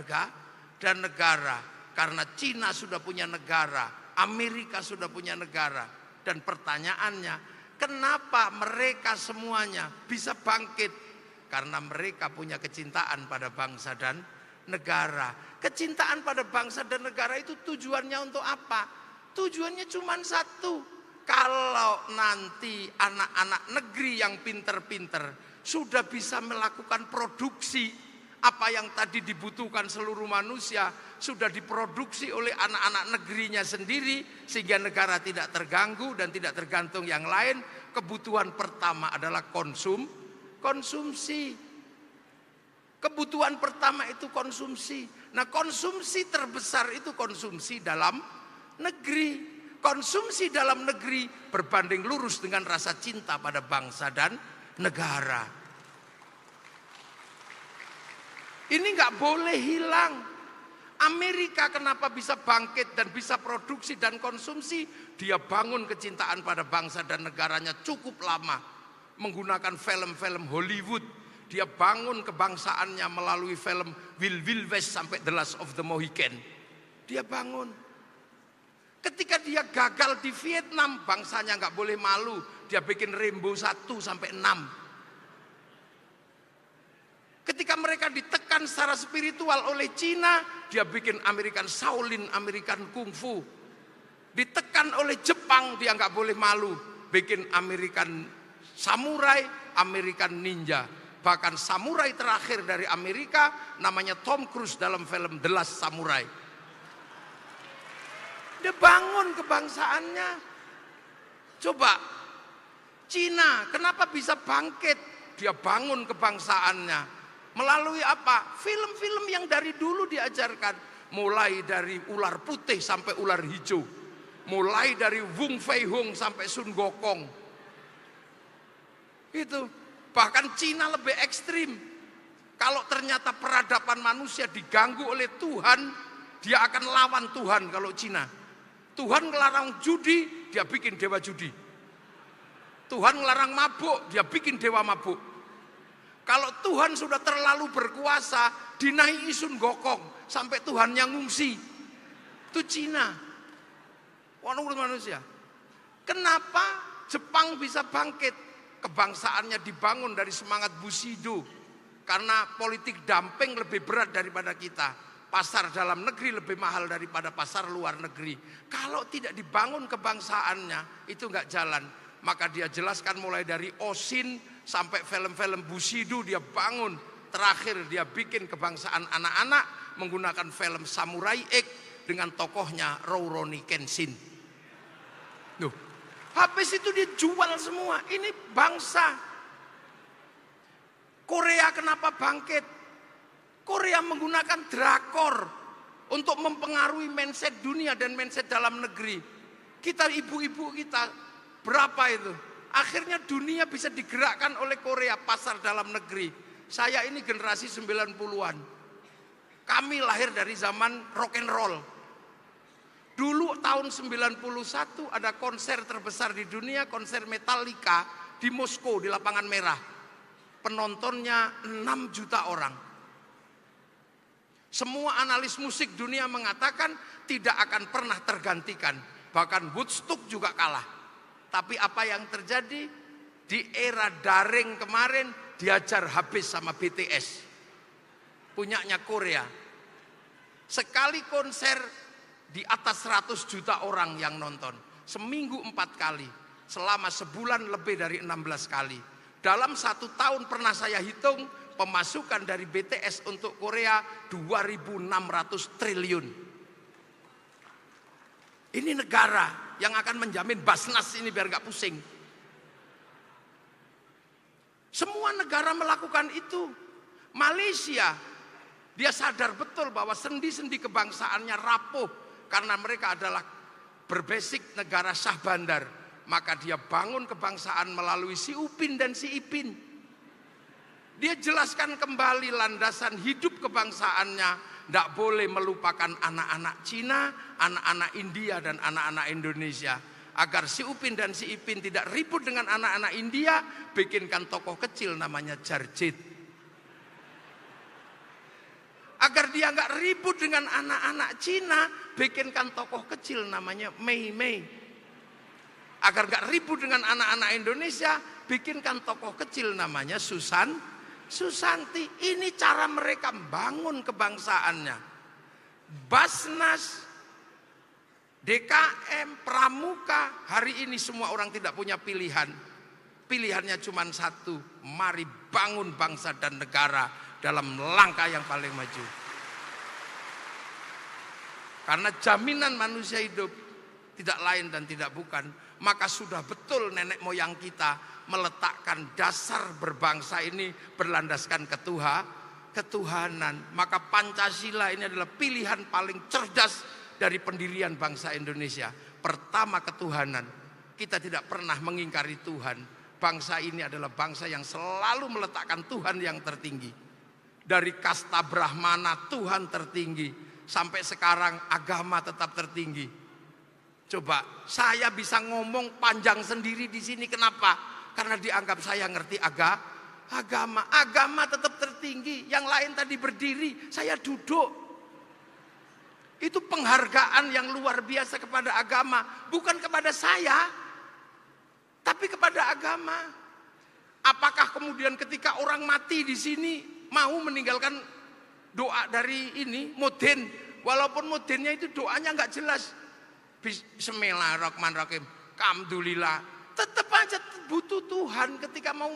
negara. Karena Cina sudah punya negara, Amerika sudah punya negara. Dan pertanyaannya, kenapa mereka semuanya bisa bangkit? Karena mereka punya kecintaan pada bangsa dan negara. Kecintaan pada bangsa dan negara itu tujuannya untuk apa? Tujuannya cuma satu. Kalau nanti anak-anak negeri yang pinter-pinter sudah bisa melakukan produksi, apa yang tadi dibutuhkan seluruh manusia sudah diproduksi oleh anak-anak negerinya sendiri, sehingga negara tidak terganggu dan tidak tergantung yang lain. Kebutuhan pertama adalah konsumsi. Kebutuhan pertama itu konsumsi. Nah, konsumsi terbesar itu konsumsi dalam negeri. Konsumsi dalam negeri berbanding lurus dengan rasa cinta pada bangsa dan negara. Ini nggak boleh hilang. Amerika kenapa bisa bangkit dan bisa produksi dan konsumsi? Dia bangun kecintaan pada bangsa dan negaranya cukup lama. Menggunakan film-film Hollywood. Dia bangun kebangsaannya melalui film Wild West sampai The Last of the Mohican. Dia bangun. Ketika dia gagal di Vietnam, bangsanya nggak boleh malu. Dia bikin Rainbow 1 sampai 6. Ketika mereka ditekan secara spiritual oleh Cina, dia bikin American Shaolin, American Kung Fu. Ditekan oleh Jepang, dia nggak boleh malu, bikin American Samurai, American Ninja. Bahkan samurai terakhir dari Amerika namanya Tom Cruise dalam film The Last Samurai. Dia bangun kebangsaannya. Coba Cina kenapa bisa bangkit? Dia bangun kebangsaannya. Melalui apa? Film-film yang dari dulu diajarkan. Mulai dari ular putih sampai ular hijau. Mulai dari Wung Fei Hung sampai Sun Gokong. Itu. Bahkan Cina lebih ekstrim. Kalau ternyata peradaban manusia diganggu oleh Tuhan, dia akan lawan Tuhan kalau Cina. Tuhan ngelarang judi, dia bikin dewa judi. Tuhan ngelarang mabuk, dia bikin dewa mabuk. Kalau Tuhan sudah terlalu berkuasa, dinaiki Sun Gokong sampai Tuhan yang ngungsi. Itu Cina. Orang manusia. Kenapa Jepang bisa bangkit? Kebangsaannya dibangun dari semangat Bushido. Karena politik dumping lebih berat daripada kita. Pasar dalam negeri lebih mahal daripada pasar luar negeri. Kalau tidak dibangun kebangsaannya, itu nggak jalan. Maka dia jelaskan mulai dari Oshin sampai film-film Bushido dia bangun. Terakhir dia bikin kebangsaan anak-anak menggunakan film Samurai X dengan tokohnya Rurouni Kenshin. Duh, habis itu dia jual semua. Ini bangsa. Korea kenapa bangkit? Korea menggunakan drakor untuk mempengaruhi mindset dunia dan mindset dalam negeri. Kita ibu-ibu kita berapa itu? Akhirnya dunia bisa digerakkan oleh Korea, pasar dalam negeri. Saya ini generasi 90-an. Kami lahir dari zaman rock and roll. Dulu tahun 91 ada konser terbesar di dunia, konser Metallica di Moskow di Lapangan Merah. Penontonnya 6 juta orang. Semua analis musik dunia mengatakan tidak akan pernah tergantikan. Bahkan Woodstock juga kalah. Tapi apa yang terjadi di era daring kemarin diajar habis sama BTS. Punyanya Korea. Sekali konser di atas 100 juta orang yang nonton. Seminggu 4 kali. Selama sebulan lebih dari 16 kali. Dalam 1 tahun pernah saya hitung pemasukan dari BTS untuk Korea 2.600 triliun. Ini negara yang akan menjamin Basnas ini biar gak pusing. Semua negara melakukan itu. Malaysia, dia sadar betul bahwa sendi-sendi kebangsaannya rapuh karena mereka adalah berbasik negara Syah Bandar. Maka dia bangun kebangsaan melalui si Upin dan si Ipin. Dia jelaskan kembali landasan hidup kebangsaannya. Tidak boleh melupakan anak-anak Cina, anak-anak India, dan anak-anak Indonesia. Agar si Upin dan si Ipin tidak ribut dengan anak-anak India, bikinkan tokoh kecil namanya Jarjit. Agar dia nggak ribut dengan anak-anak Cina, bikinkan tokoh kecil namanya Mei Mei. Agar nggak ribut dengan anak-anak Indonesia, bikinkan tokoh kecil namanya Susanti. Ini cara mereka bangun kebangsaannya. Basnas, DKM, Pramuka, hari ini semua orang tidak punya pilihan. Pilihannya cuma satu, mari bangun bangsa dan negara dalam langkah yang paling maju. Karena jaminan manusia hidup tidak lain dan tidak bukan. Maka sudah betul nenek moyang kita meletakkan dasar berbangsa ini berlandaskan ketuhanan. Maka Pancasila ini adalah pilihan paling cerdas dari pendirian bangsa Indonesia. Pertama ketuhanan. Kita tidak pernah mengingkari Tuhan. Bangsa ini adalah bangsa yang selalu meletakkan Tuhan yang tertinggi. Dari kasta Brahmana Tuhan tertinggi. Sampai sekarang agama tetap tertinggi. Coba, saya bisa ngomong panjang sendiri di sini. Kenapa? Karena dianggap saya ngerti agama. Agama tetap tertinggi. Yang lain tadi berdiri, saya duduk. Itu penghargaan yang luar biasa kepada agama. Bukan kepada saya, tapi kepada agama. Apakah kemudian ketika orang mati di sini mau meninggalkan doa dari ini, mudin? Walaupun mudinnya itu doanya nggak jelas. Bismillahirrahmanirrahim. Alhamdulillah. Tetap aja butuh Tuhan ketika mau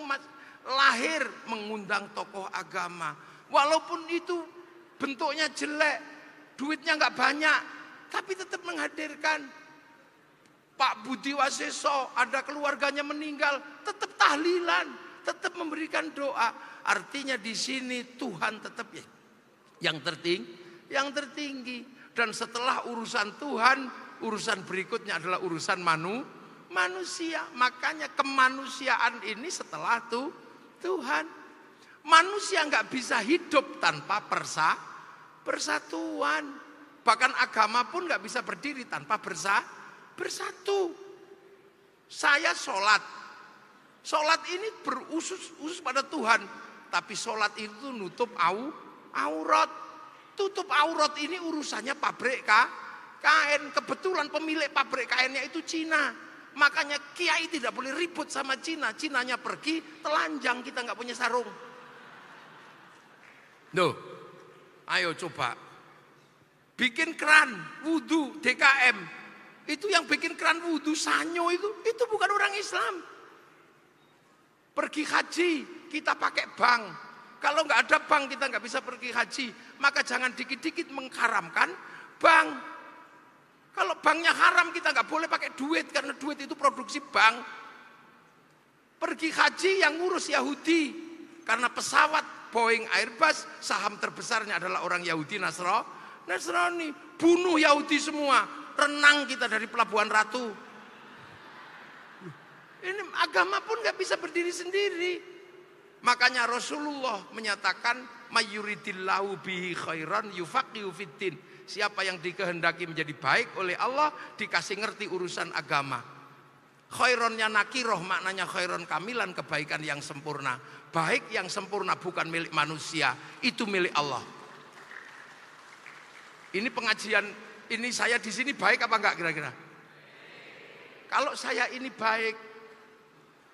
lahir mengundang tokoh agama. Walaupun itu bentuknya jelek, duitnya nggak banyak, tapi tetap menghadirkan. Pak Budi Waseso, ada keluarganya meninggal, tetap tahlilan, tetap memberikan doa. Artinya di sini Tuhan tetap yang tertinggi. Dan setelah urusan Tuhan, urusan berikutnya adalah urusan manusia. Makanya kemanusiaan ini setelah Tuhan. Manusia nggak bisa hidup tanpa persatuan. Bahkan agama pun nggak bisa berdiri tanpa bersatu. Saya sholat ini berusus pada Tuhan, tapi sholat itu nutup aurat. Tutup aurat ini urusannya pabrik kain. Kebetulan pemilik pabrik kainnya itu Cina. Makanya kiai tidak boleh ribut sama Cina. Cinanya pergi, telanjang, kita nggak punya sarung. Duh, ayo coba bikin keran wudhu DKM. Itu yang bikin keran wudhu Sanyo itu bukan orang Islam. Pergi haji kita pakai bank. Kalau nggak ada bank kita nggak bisa pergi haji. Maka jangan dikit-dikit mengharamkan bank. Kalau banknya haram kita nggak boleh pakai duit karena duit itu produksi bank. Pergi haji yang ngurus Yahudi karena pesawat Boeing Airbus saham terbesarnya adalah orang Yahudi Nasrani. Bunuh Yahudi semua. Renang kita dari Pelabuhan Ratu. Ini agama pun nggak bisa berdiri sendiri. Makanya Rasulullah menyatakan mayyuridillahu bihi khairan yufaqihu fiddin. Siapa yang dikehendaki menjadi baik oleh Allah dikasih ngerti urusan agama. Khaironnya nakiroh maknanya khairon kamilan, kebaikan yang sempurna. Baik yang sempurna bukan milik manusia, itu milik Allah. Ini pengajian ini saya di sini baik apa enggak kira-kira? Kalau saya ini baik,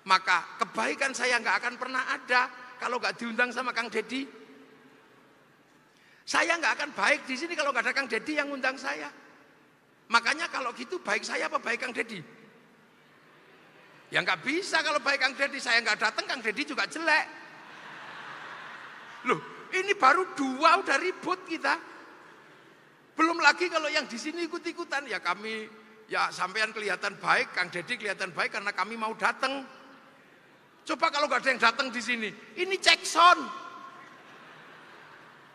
maka kebaikan saya enggak akan pernah ada kalau enggak diundang sama Kang Dedi. Saya enggak akan baik di sini kalau enggak ada Kang Dedi yang undang saya. Makanya kalau gitu baik saya apa baik Kang Dedi? Ya enggak bisa kalau baik Kang Dedi, saya enggak datang Kang Dedi juga jelek. Loh, ini baru dua udah ribut kita. Belum lagi kalau yang di sini ikut-ikutan, ya kami, ya sampean kelihatan baik, Kang Dedi kelihatan baik karena kami mau datang. Coba kalau nggak ada yang datang di sini, ini cek sound.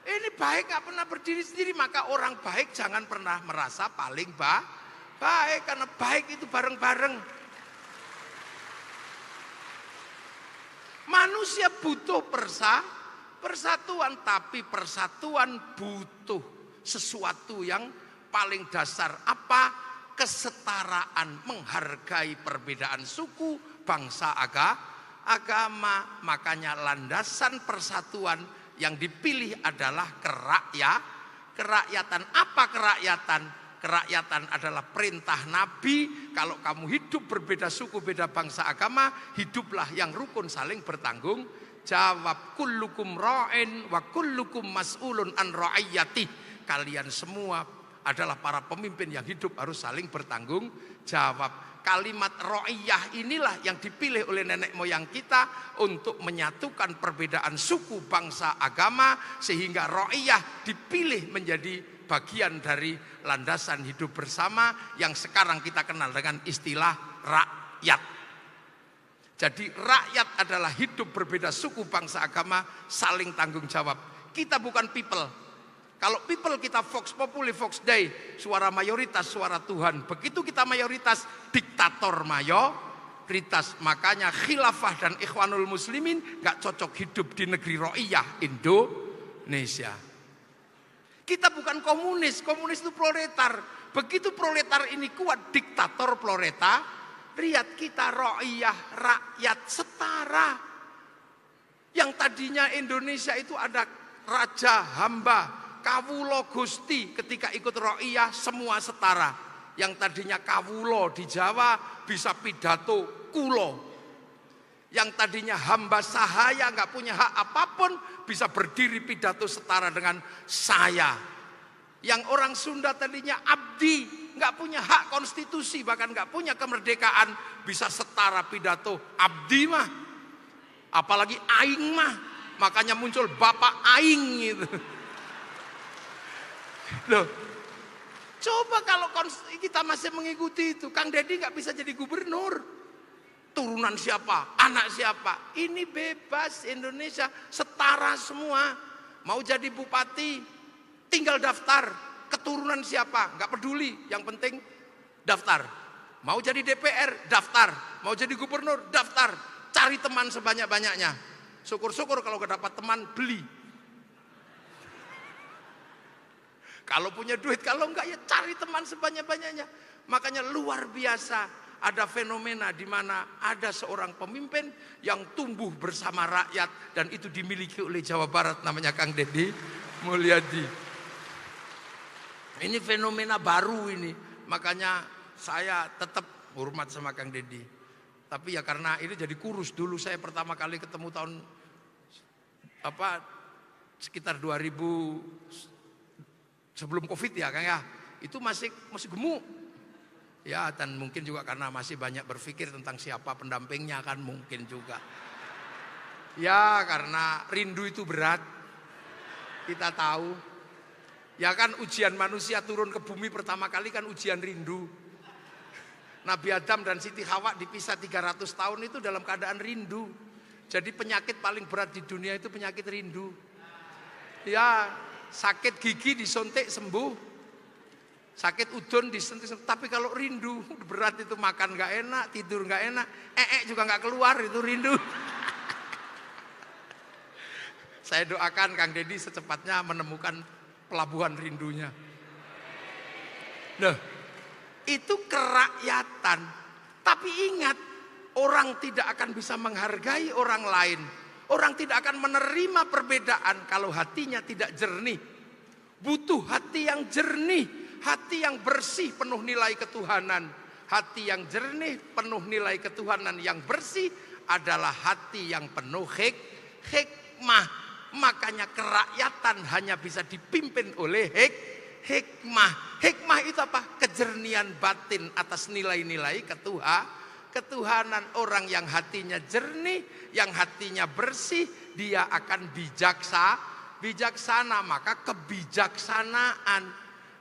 Ini baik nggak pernah berdiri sendiri, maka orang baik jangan pernah merasa paling baik karena baik itu bareng-bareng. Manusia butuh persatuan, tapi persatuan butuh sesuatu yang paling dasar. Apa? Kesetaraan, menghargai perbedaan suku, bangsa, agama. Makanya landasan persatuan yang dipilih adalah kerakyatan. Apa kerakyatan? Kerakyatan adalah perintah Nabi. Kalau kamu hidup berbeda suku, beda bangsa, agama, hiduplah yang rukun saling bertanggung jawab. Kullukum ra'in wa kullukum mas'ulun an ra'iyatih. Kalian semua adalah para pemimpin yang hidup harus saling bertanggung jawab. Kalimat ro'iyah inilah yang dipilih oleh nenek moyang kita untuk menyatukan perbedaan suku, bangsa, agama. Sehingga ro'iyah dipilih menjadi bagian dari landasan hidup bersama yang sekarang kita kenal dengan istilah rakyat. Jadi rakyat adalah hidup berbeda suku, bangsa, agama, saling tanggung jawab. Kita bukan people. Kalau people kita vox populi, vox dei, suara mayoritas, suara Tuhan. Begitu kita mayoritas, diktator mayoritas. Makanya khilafah dan ikhwanul muslimin gak cocok hidup di negeri ro'iyah Indonesia. Kita bukan komunis, komunis itu proletar. Begitu proletar ini kuat, diktator proletariat. Kita ro'iyah, rakyat setara. Yang tadinya Indonesia itu ada raja, hamba, kawulo, gusti. Ketika ikut ro'iyah semua setara. Yang tadinya kawulo di Jawa bisa pidato kulo. Yang tadinya hamba sahaya nggak punya hak apapun bisa berdiri pidato setara dengan saya. Yang orang Sunda tadinya abdi nggak punya hak konstitusi bahkan nggak punya kemerdekaan bisa setara pidato abdi mah. Apalagi aing mah, makanya muncul Bapak Aing gitu. Loh, coba kalau kita masih mengikuti itu, Kang Deddy nggak bisa jadi gubernur. Turunan siapa? Anak siapa? Ini bebas, Indonesia setara semua. Mau jadi bupati, tinggal daftar. Keturunan siapa? Nggak peduli. Yang penting daftar. Mau jadi DPR, daftar. Mau jadi gubernur, daftar. Cari teman sebanyak-banyaknya. Syukur-syukur kalau gak dapat teman, beli. Kalau punya duit, kalau enggak ya cari teman sebanyak-banyaknya. Makanya luar biasa ada fenomena di mana ada seorang pemimpin yang tumbuh bersama rakyat dan itu dimiliki oleh Jawa Barat, namanya Kang Deddy Mulyadi. Ini fenomena baru ini. Makanya saya tetap hormat sama Kang Deddy. Tapi ya karena ini jadi kurus. Dulu saya pertama kali ketemu tahun sekitar 2000 sebelum Covid ya Kang ya, itu masih gemuk. Ya, dan mungkin juga karena masih banyak berpikir tentang siapa pendampingnya kan mungkin juga. Ya, karena rindu itu berat. Kita tahu. Ya kan ujian manusia turun ke bumi pertama kali kan ujian rindu. Nabi Adam dan Siti Hawa dipisah 300 tahun itu dalam keadaan rindu. Jadi penyakit paling berat di dunia itu penyakit rindu. Ya, sakit gigi disuntik sembuh, sakit udun disuntik sembuh. Tapi kalau rindu berat itu, makan nggak enak, tidur nggak enak, juga nggak keluar, itu rindu. Saya doakan Kang Deddy secepatnya menemukan pelabuhan rindunya. Nah, itu kerakyatan. Tapi ingat, orang tidak akan bisa menghargai orang lain. Orang tidak akan menerima perbedaan kalau hatinya tidak jernih. Butuh hati yang jernih, hati yang bersih, penuh nilai ketuhanan. Hati yang jernih, penuh nilai ketuhanan yang bersih adalah hati yang penuh hikmah. Makanya kerakyatan hanya bisa dipimpin oleh hikmah. Hikmah itu apa? Kejernihan batin atas nilai-nilai ketuhanan. Orang yang hatinya jernih, yang hatinya bersih, dia akan bijaksana. Maka kebijaksanaan.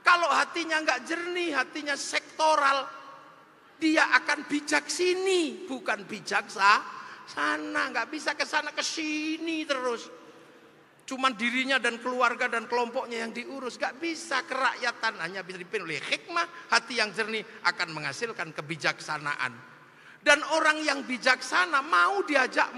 Kalau hatinya nggak jernih, hatinya sektoral, dia akan bijaksini, bukan bijaksana. Nggak bisa kesana kesini terus. Cuman dirinya dan keluarga dan kelompoknya yang diurus. Nggak bisa. Kerakyatan hanya bisa dipimpin oleh hikmah. Hati yang jernih akan menghasilkan kebijaksanaan. Dan orang yang bijaksana mau diajak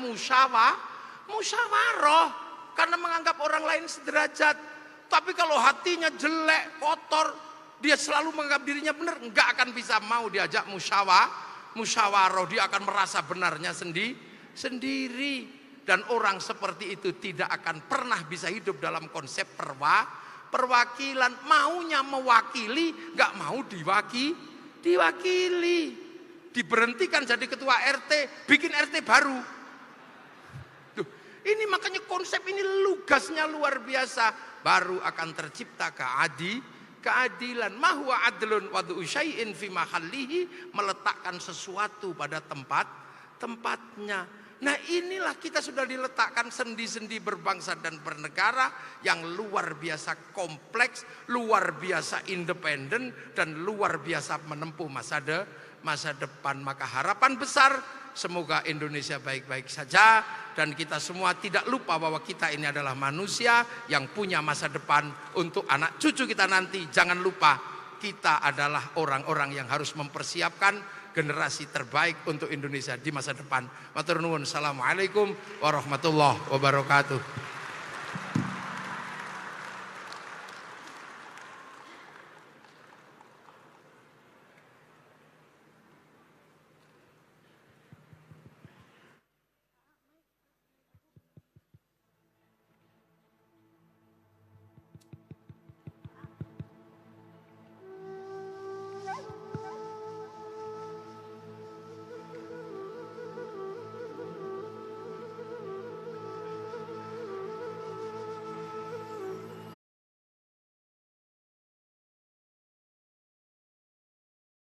musyawarah karena menganggap orang lain sederajat. Tapi kalau hatinya jelek, kotor, dia selalu menganggap dirinya benar, enggak akan bisa mau diajak musyawarah. Dia akan merasa benarnya sendiri. Dan orang seperti itu tidak akan pernah bisa hidup dalam konsep perwakilan. Maunya mewakili, enggak mau diwakili. Diberhentikan jadi ketua RT, bikin RT baru. Tuh, ini makanya konsep ini lugasnya luar biasa. Baru akan tercipta keadilan. Mahwa adlun wadu'u syai'in fi mahallihi, meletakkan sesuatu pada tempatnya. Nah, inilah kita sudah diletakkan sendi-sendi berbangsa dan bernegara yang luar biasa kompleks, luar biasa independen, dan luar biasa menempuh masa depan. Maka harapan besar, semoga Indonesia baik-baik saja dan kita semua tidak lupa bahwa kita ini adalah manusia yang punya masa depan untuk anak cucu kita nanti. Jangan lupa kita adalah orang-orang yang harus mempersiapkan generasi terbaik untuk Indonesia di masa depan. Matur nuwun. Assalamualaikum warahmatullahi wabarakatuh.